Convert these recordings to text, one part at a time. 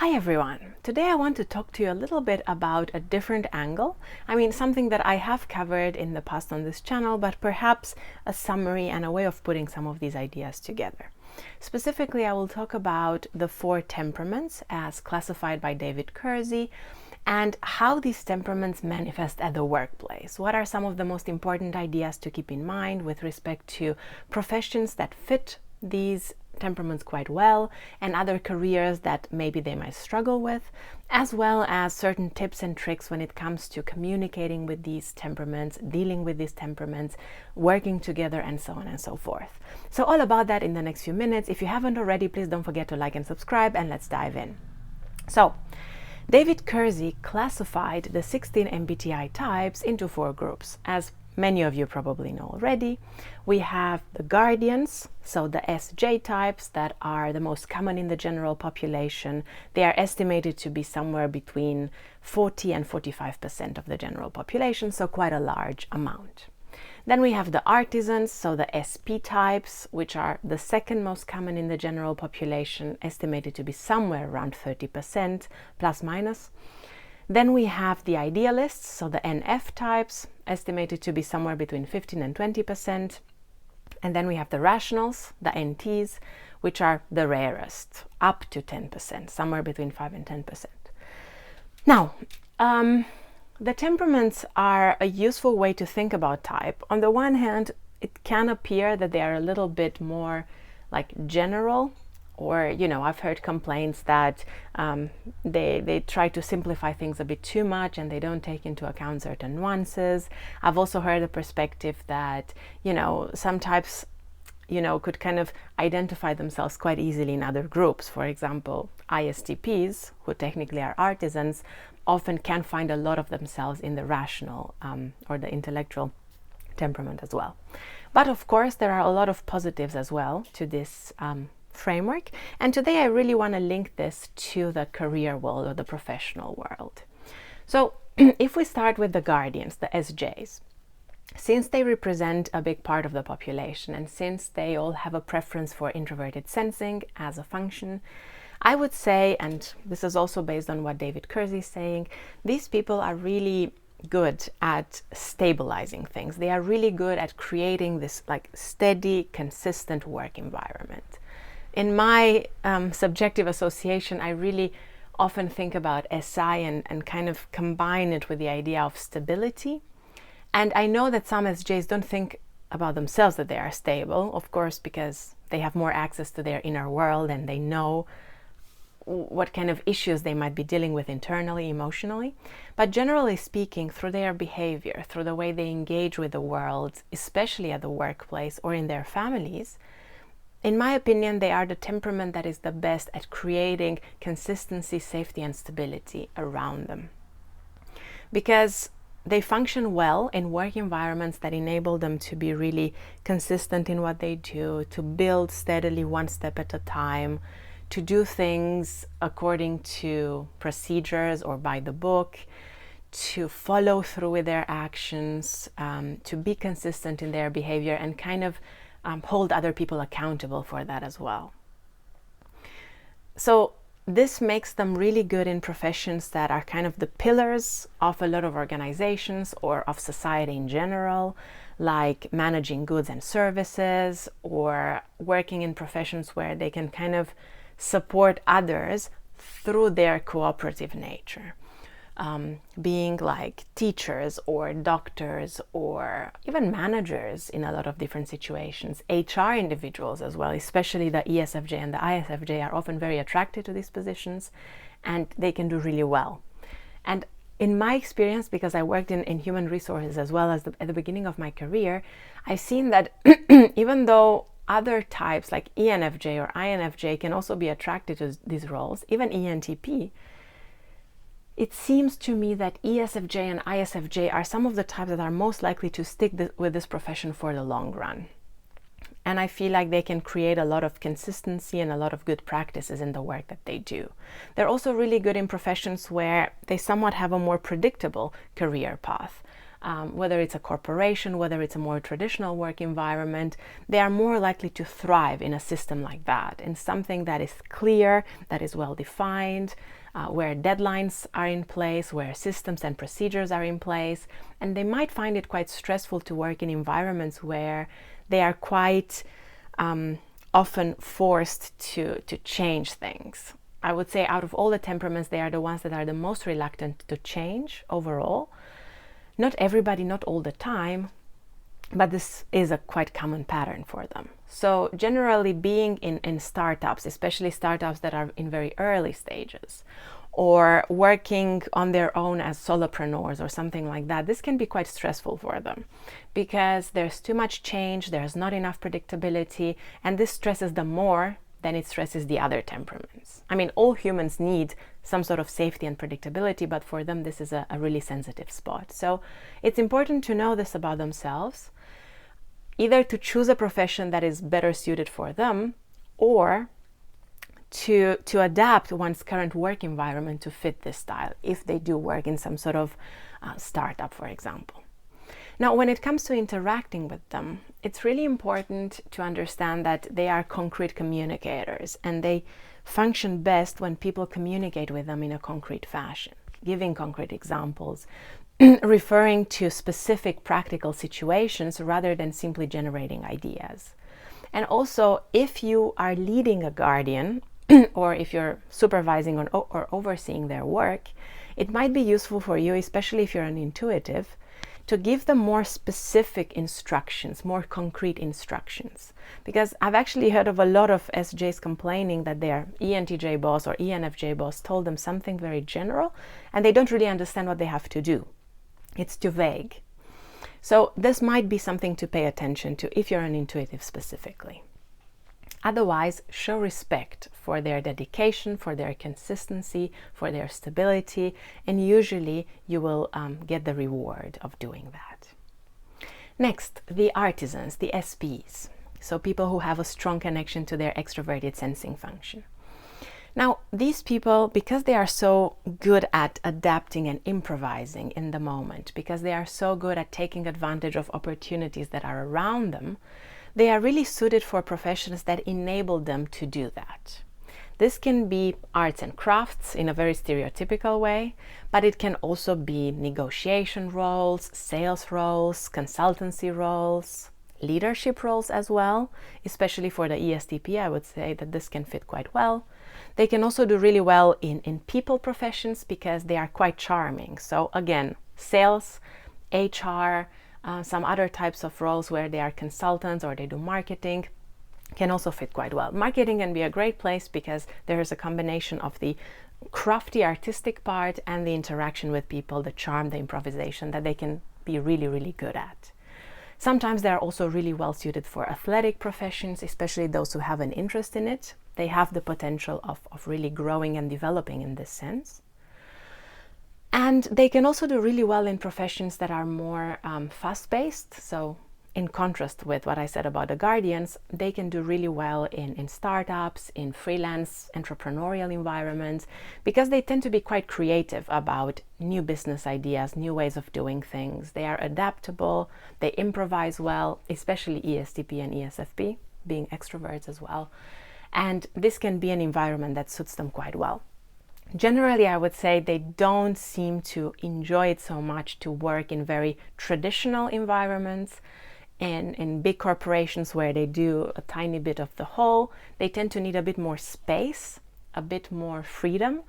Hi everyone! Today I want to talk to you a little bit about a different angle. Something that I have covered in the past on this channel, but perhaps a summary and a way of putting some of these ideas together. Specifically, I will talk about the 4 temperaments as classified by David Keirsey and how these temperaments manifest at the workplace. What are some of the most important ideas to keep in mind with respect to professions that fit these temperaments quite well and other careers that maybe they might struggle with, as well as certain tips and tricks when it comes to communicating with these temperaments, dealing with these temperaments, working together, and so on and so forth. So all about that in the next few minutes. If you haven't already, please don't forget to like and subscribe, and let's dive in. So David Keirsey classified the 16 MBTI types into 4 groups. As many of you probably know already, we have the guardians, so the SJ types that are the most common in the general population. They are estimated to be somewhere between 40 and 45% of the general population, so quite a large amount. Then we have the artisans, so the SP types, which are the second most common in the general population, estimated to be somewhere around 30% plus minus. Then we have the idealists, so the NF types, estimated to be somewhere between 15 and 20%. And then we have the rationals, the NTs, which are the rarest, up to 10%, somewhere between 5 and 10%. Now, the temperaments are a useful way to think about type. On the one hand, it can appear that they are a little bit more like general, or, I've heard complaints that they try to simplify things a bit too much and they don't take into account certain nuances. I've also heard the perspective that, some types, could kind of identify themselves quite easily in other groups. For example, ISTPs, who technically are artisans, often can find a lot of themselves in the rational or the intellectual temperament as well. But of course, there are a lot of positives as well to this framework, and today I really want to link this to the career world or the professional world. So if we start with the guardians, the SJs, since they represent a big part of the population and since they all have a preference for introverted sensing as a function, I would say, and this is also based on what David Keirsey is saying, these people are really good at stabilizing things. They are really good at creating this steady, consistent work environment. In my subjective association, I really often think about SI and kind of combine it with the idea of stability. And I know that some SJs don't think about themselves that they are stable, of course, because they have more access to their inner world and they know what kind of issues they might be dealing with internally, emotionally. But generally speaking, through their behavior, through the way they engage with the world, especially at the workplace or in their families, in my opinion, they are the temperament that is the best at creating consistency, safety, and stability around them. Because they function well in work environments that enable them to be really consistent in what they do, to build steadily one step at a time, to do things according to procedures or by the book, to follow through with their actions, to be consistent in their behavior and kind of hold other people accountable for that as well. So this makes them really good in professions that are kind of the pillars of a lot of organizations or of society in general, like managing goods and services, or working in professions where they can kind of support others through their cooperative nature. Being like teachers or doctors or even managers in a lot of different situations. HR individuals as well, especially the ESFJ and the ISFJ, are often very attracted to these positions and they can do really well. And in my experience, because I worked in human resources as well as at the beginning of my career, I've seen that even though other types like ENFJ or INFJ can also be attracted to these roles, even ENTP, it seems to me that ESFJ and ISFJ are some of the types that are most likely to stick with this profession for the long run. And I feel like they can create a lot of consistency and a lot of good practices in the work that they do. They're also really good in professions where they somewhat have a more predictable career path. whether it's a corporation, whether it's a more traditional work environment, they are more likely to thrive in a system like that, in something that is clear, that is well defined, where deadlines are in place, where systems and procedures are in place. And they might find it quite stressful to work in environments where they are quite often forced to change things. I would say out of all the temperaments, they are the ones that are the most reluctant to change overall. Not everybody, not all the time, but this is a quite common pattern for them. So generally being in startups, especially startups that are in very early stages, or working on their own as solopreneurs or something like that, this can be quite stressful for them because there's too much change, there's not enough predictability, and this stresses them more than it stresses the other temperaments. I mean, all humans need some sort of safety and predictability, but for them this is a really sensitive spot. So it's important to know this about themselves, either to choose a profession that is better suited for them, or to adapt one's current work environment to fit this style, if they do work in some sort of startup, for example. Now, when it comes to interacting with them, it's really important to understand that they are concrete communicators, and they function best when people communicate with them in a concrete fashion, giving concrete examples, referring to specific practical situations rather than simply generating ideas. And also, if you are leading a guardian, or if you're supervising or overseeing their work, it might be useful for you, especially if you're an intuitive, to give them more specific instructions, more concrete instructions. Because I've actually heard of a lot of SJs complaining that their ENTJ boss or ENFJ boss told them something very general, and they don't really understand what they have to do. It's too vague. So this might be something to pay attention to if you're an intuitive specifically. Otherwise, show respect for their dedication, for their consistency, for their stability, and usually you will get the reward of doing that. Next, the artisans, the SPs, so people who have a strong connection to their extroverted sensing function. Now, these people, because they are so good at adapting and improvising in the moment, because they are so good at taking advantage of opportunities that are around them, they are really suited for professions that enable them to do that. This can be arts and crafts in a very stereotypical way, but it can also be negotiation roles, sales roles, consultancy roles, leadership roles as well. Especially for the ESTP, I would say that this can fit quite well. They can also do really well in people professions because they are quite charming. So again, sales, HR, some other types of roles where they are consultants or they do marketing can also fit quite well. Marketing can be a great place because there is a combination of the crafty artistic part and the interaction with people, the charm, the improvisation that they can be really, really good at. Sometimes they are also really well suited for athletic professions, especially those who have an interest in it. They have the potential of really growing and developing in this sense. And they can also do really well in professions that are more fast-paced. So in contrast with what I said about the guardians, they can do really well in startups, in freelance entrepreneurial environments, because they tend to be quite creative about new business ideas, new ways of doing things. They are adaptable, they improvise well, especially ESTP and ESFP, being extroverts as well. And this can be an environment that suits them quite well. Generally, I would say they don't seem to enjoy it so much to work in very traditional environments and in big corporations where they do a tiny bit of the whole. They tend to need a bit more space, a bit more freedom,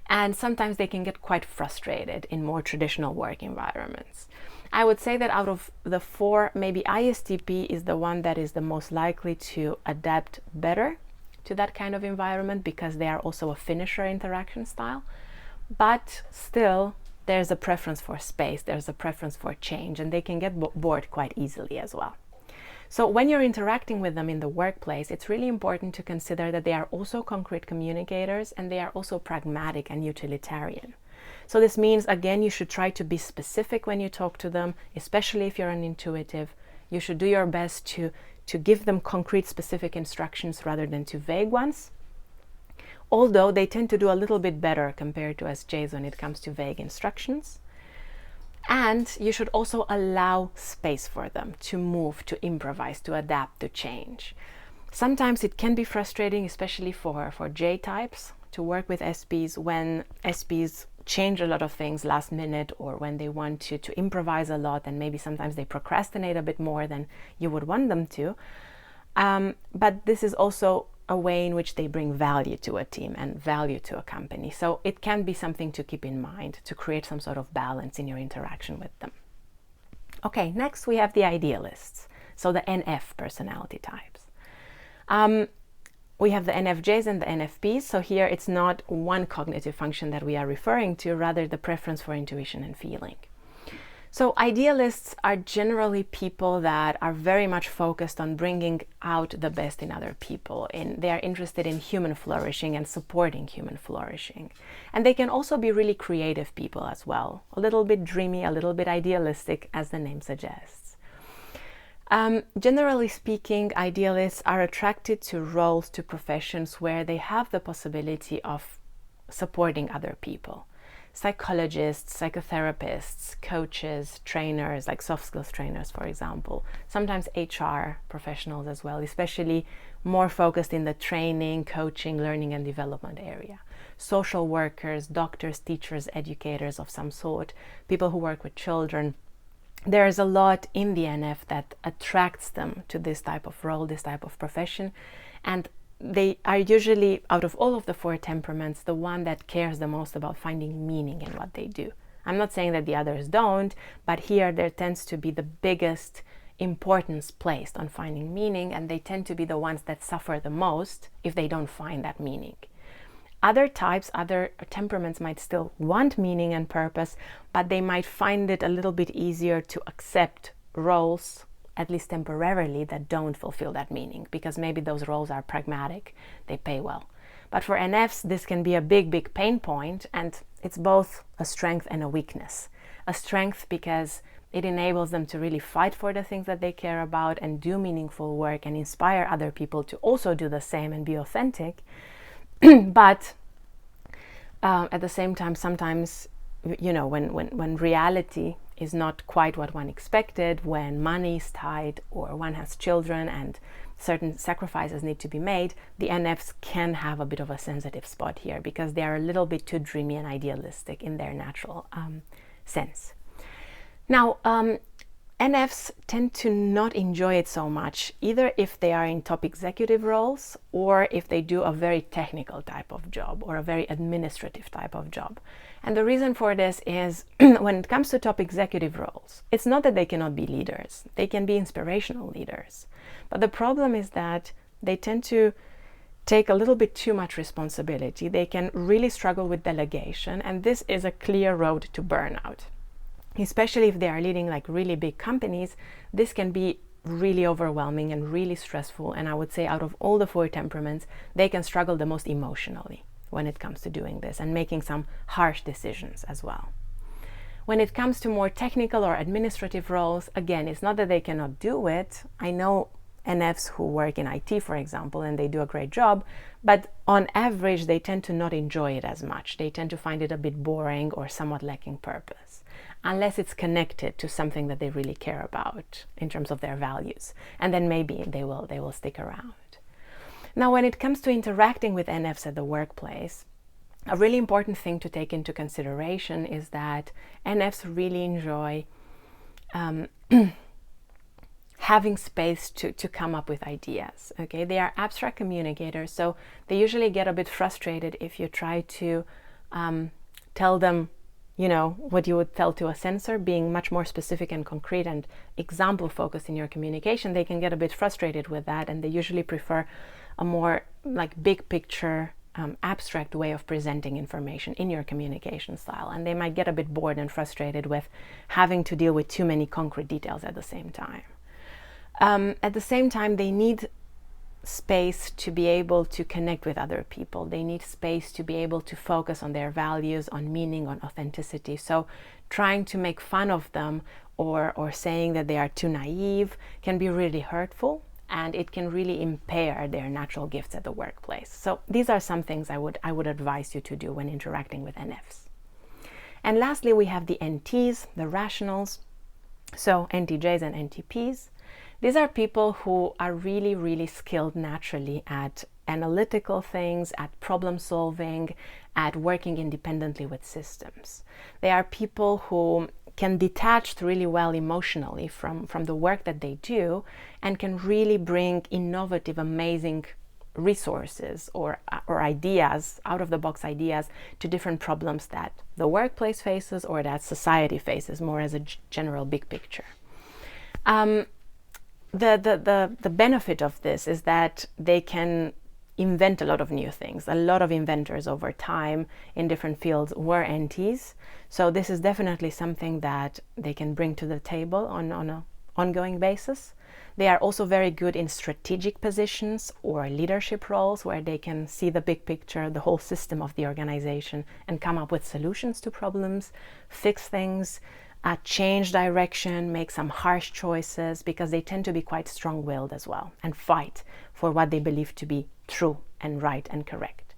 and sometimes they can get quite frustrated in more traditional work environments. I would say that out of the four, maybe ISTP is the one that is the most likely to adapt better to that kind of environment because they are also a finisher interaction style. But still, there's a preference for space, there's a preference for change, and they can get bored quite easily as well. So when you're interacting with them in the workplace, it's really important to consider that they are also concrete communicators and they are also pragmatic and utilitarian. So this means, again, you should try to be specific when you talk to them, especially if you're an intuitive. You should do your best to give them concrete, specific instructions rather than too vague ones. Although they tend to do a little bit better compared to SJs when it comes to vague instructions. And you should also allow space for them to move, to improvise, to adapt, to change. Sometimes it can be frustrating, especially for J types, to work with SPs when SPs change a lot of things last minute, or when they want to improvise a lot, and maybe sometimes they procrastinate a bit more than you would want them to. But this is also a way in which they bring value to a team and value to a company. So it can be something to keep in mind to create some sort of balance in your interaction with them. Okay, next we have the idealists, so the NF personality types. We have the NFJs and the NFPs, so here it's not one cognitive function that we are referring to, rather the preference for intuition and feeling. So idealists are generally people that are very much focused on bringing out the best in other people, and they are interested in human flourishing and supporting human flourishing. And they can also be really creative people as well, a little bit dreamy, a little bit idealistic, as the name suggests. Generally speaking, idealists are attracted to roles, to professions where they have the possibility of supporting other people. Psychologists, psychotherapists, coaches, trainers, like soft skills trainers, for example. Sometimes HR professionals as well, especially more focused in the training, coaching, learning and development area. Social workers, doctors, teachers, educators of some sort, people who work with children. There is a lot in the NF that attracts them to this type of role, this type of profession, and they are usually, out of all of the 4 temperaments, the one that cares the most about finding meaning in what they do. I'm not saying that the others don't, but here there tends to be the biggest importance placed on finding meaning, and they tend to be the ones that suffer the most if they don't find that meaning. Other types, other temperaments might still want meaning and purpose, but they might find it a little bit easier to accept roles, at least temporarily, that don't fulfill that meaning, because maybe those roles are pragmatic, they pay well. But for NFs, this can be a big pain point, and it's both a strength and a weakness. A strength because it enables them to really fight for the things that they care about and do meaningful work and inspire other people to also do the same and be authentic. But at the same time, sometimes, you know, when reality is not quite what one expected, when money is tight or one has children and certain sacrifices need to be made, the NFs can have a bit of a sensitive spot here because they are a little bit too dreamy and idealistic in their natural sense. Now, NFs tend to not enjoy it so much, either if they are in top executive roles or if they do a very technical type of job or a very administrative type of job. And the reason for this is when it comes to top executive roles, it's not that they cannot be leaders. They can be inspirational leaders. But the problem is that they tend to take a little bit too much responsibility. They can really struggle with delegation, and this is a clear road to burnout. Especially if they are leading like really big companies, this can be really overwhelming and really stressful. And I would say out of all the 4 temperaments, they can struggle the most emotionally when it comes to doing this and making some harsh decisions as well. When it comes to more technical or administrative roles, again, it's not that they cannot do it. I know NFs who work in IT, for example, and they do a great job, but on average, they tend to not enjoy it as much. They tend to find it a bit boring or somewhat lacking purpose, unless it's connected to something that they really care about in terms of their values. And then maybe they will stick around. Now, when it comes to interacting with NFs at the workplace, a really important thing to take into consideration is that NFs really enjoy having space to come up with ideas. Okay, they are abstract communicators, so they usually get a bit frustrated if you try to tell them, you know, what you would tell to a censor, being much more specific and concrete and example focused in your communication. They can get a bit frustrated with that, and they usually prefer a more like big picture, abstract way of presenting information in your communication style. And they might get a bit bored and frustrated with having to deal with too many concrete details at the same time. At the same time, they need space to be able to connect with other people. They need space to be able to focus on their values, on meaning, on authenticity. So trying to make fun of them or saying that they are too naive can be really hurtful, and it can really impair their natural gifts at the workplace. So these are some things I would advise you to do when interacting with NFs. And lastly, we have the NTs, the rationals, so NTJs and NTPs. These are people who are really, really skilled naturally at analytical things, at problem solving, at working independently with systems. They are people who can detach really well emotionally from the work that they do and can really bring innovative, amazing resources or ideas, out-of-the-box ideas, to different problems that the workplace faces or that society faces, more as a general big picture. The benefit of this is that they can invent a lot of new things. A lot of inventors over time in different fields were NTs. So this is definitely something that they can bring to the table on an ongoing basis. They are also very good in strategic positions or leadership roles where they can see the big picture, the whole system of the organization, and come up with solutions to problems, fix things, change direction, make some harsh choices, because they tend to be quite strong-willed as well and fight for what they believe to be true and right and correct.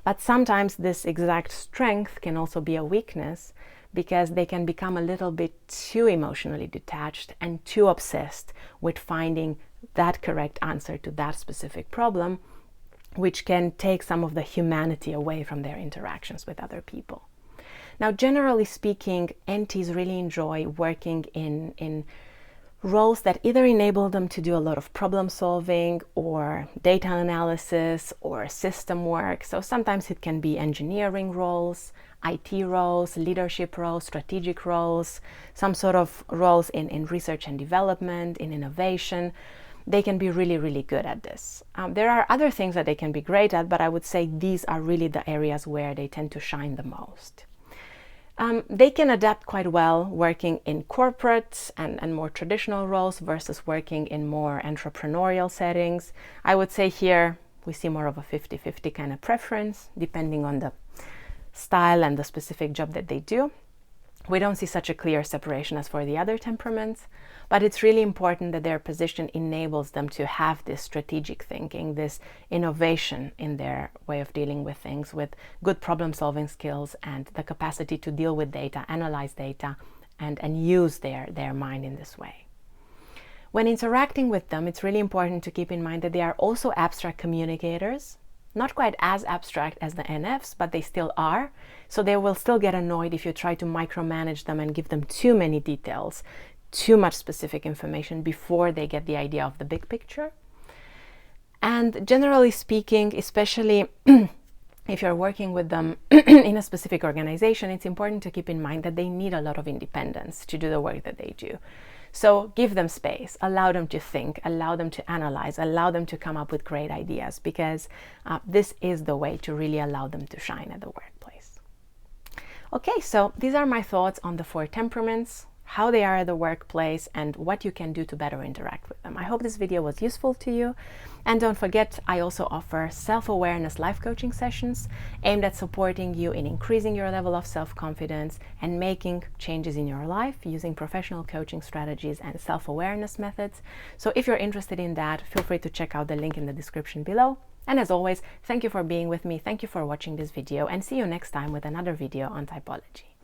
But sometimes this exact strength can also be a weakness, because they can become a little bit too emotionally detached and too obsessed with finding that correct answer to that specific problem, which can take some of the humanity away from their interactions with other people. Now, generally speaking, NTs really enjoy working in roles that either enable them to do a lot of problem solving or data analysis or system work. So sometimes it can be engineering roles, IT roles, leadership roles, strategic roles, some sort of roles in research and development, in innovation. They can be really, really good at this. There are other things that they can be great at, but I would say these are really the areas where they tend to shine the most. They can adapt quite well working in corporate and more traditional roles versus working in more entrepreneurial settings. I would say here we see more of a 50-50 kind of preference, depending on the style and the specific job that they do. We don't see such a clear separation as for the other temperaments, but it's really important that their position enables them to have this strategic thinking, this innovation in their way of dealing with things, with good problem-solving skills and the capacity to deal with data, analyze data, and use their mind in this way. When interacting with them, it's really important to keep in mind that they are also abstract communicators. Not quite as abstract as the NFs, but they still are. So they will still get annoyed if you try to micromanage them and give them too many details, too much specific information before they get the idea of the big picture. And generally speaking, especially if you're working with them in a specific organization, it's important to keep in mind that they need a lot of independence to do the work that they do. So give them space, allow them to think, allow them to analyze, allow them to come up with great ideas, because this is the way to really allow them to shine at the workplace. Okay, so these are my thoughts on the 4 temperaments, how they are at the workplace, and what you can do to better interact with them. I hope this video was useful to you. And don't forget, I also offer self-awareness life coaching sessions aimed at supporting you in increasing your level of self-confidence and making changes in your life using professional coaching strategies and self-awareness methods. So if you're interested in that, feel free to check out the link in the description below. And as always, thank you for being with me, thank you for watching this video, and see you next time with another video on typology.